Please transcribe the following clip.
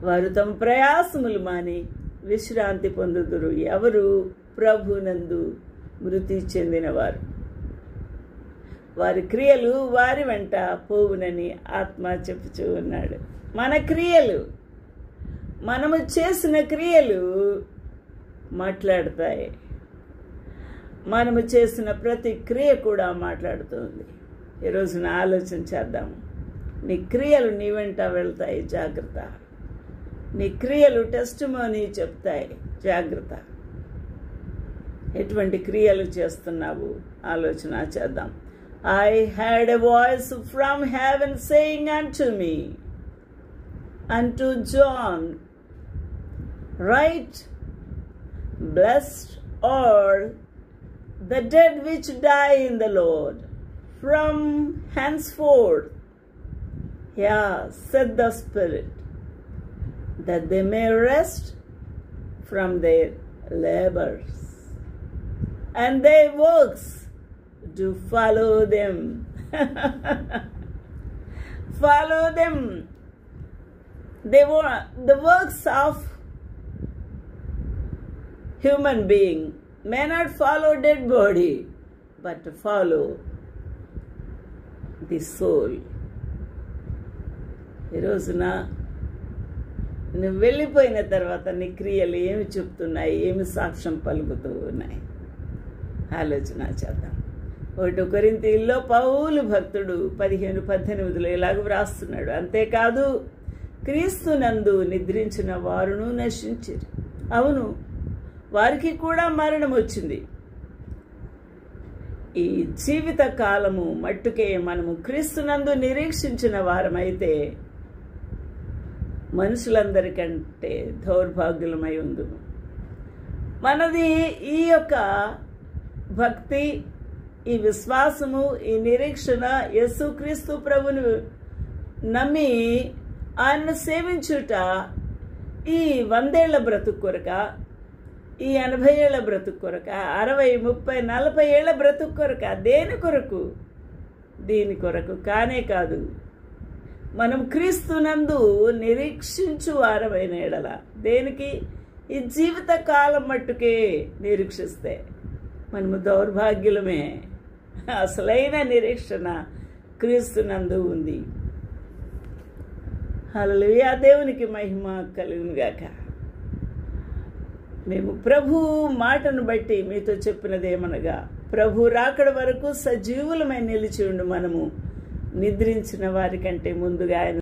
వారు తమ ప్రయాసములు మాని విశ్రాంతి పొందుదురు. ఎవరు? ప్రభునందు మృతి చెందినవారు. వారి క్రియలు వారి వెంట పోవునని ఆత్మ చెప్పుచూ ఉన్నాడు. మన క్రియలు, మనము చేసిన క్రియలు మాట్లాడతాయి. మనము చేసిన ప్రతి క్రియ కూడా మాట్లాడుతుంది. ఈరోజున ఆలోచన చేద్దాము. నీ క్రియలు నీ వెంట వెళ్తాయి, జాగ్రత్త. నీ క్రియలు టెస్టిమోనీ చెప్తాయి, జాగ్రత్త. ఎటువంటి క్రియలు చేస్తున్నావు ఆలోచన చేద్దాం. I heard a voice from heaven saying unto me, unto John, write, blessed are the dead which die in the Lord, from henceforth, said the Spirit, that they may rest from their labors, and their works do follow them. Follow them. The works of human being may not follow dead body, but follow the soul. ఈ రోజున నువ్వు వెళ్ళిపోయిన తర్వాత నీ క్రియలు ఏమి చెప్తున్నాయి, ఏమి సాక్ష్యం పలుకుతూ ఉన్నాయి ఆలోచన చేద్దాం. 1 కొరింథీయుల్లో పౌలు భక్తుడు 15:18 ఇలాగ వ్రాస్తున్నాడు, అంతేకాదు క్రీస్తునందు నిద్రించిన వారును నశించిరి. అవును, వారికి కూడా మరణం వచ్చింది. ఈ జీవిత కాలము మట్టుకే మనము క్రీస్తునందు నిరీక్షించిన వారమైతే మనుషులందరికంటే దౌర్భాగ్యులమై ఉందుము. మనది ఈ యొక్క భక్తి, ఈ విశ్వాసము, ఈ నిరీక్షణ యేసుక్రీస్తు ప్రభువును నమ్మి ఆయన్ను సేవించుట ఈ 100 ఏళ్ల బ్రతుకు కొరక, ఈ 80 ఏళ్ల బ్రతుకు కొరక, 60, 30, 40 ఏళ్ల బ్రతుకు కొరక, దేని కొరకు? దీని కొరకు కానే కాదు. మనం క్రీస్తునందు నిరీక్షించు వారమైన ఎడల దేనికి? ఈ జీవిత కాలం మట్టుకే నిరీక్షిస్తే మనము దౌర్భాగ్యులమే. అసలైన నిరీక్షణ క్రీస్తునందు ఉంది. హల్లెలూయా, దేవునికి మహిమ కలుగునుగాక. మేము ప్రభు మాటను బట్టి మీతో చెప్పినదేమనగా, ప్రభు రాకడ వరకు సజీవులమై నిలిచి ఉండు మనము నిద్రించిన వారి కంటే ముందుగా ఆయన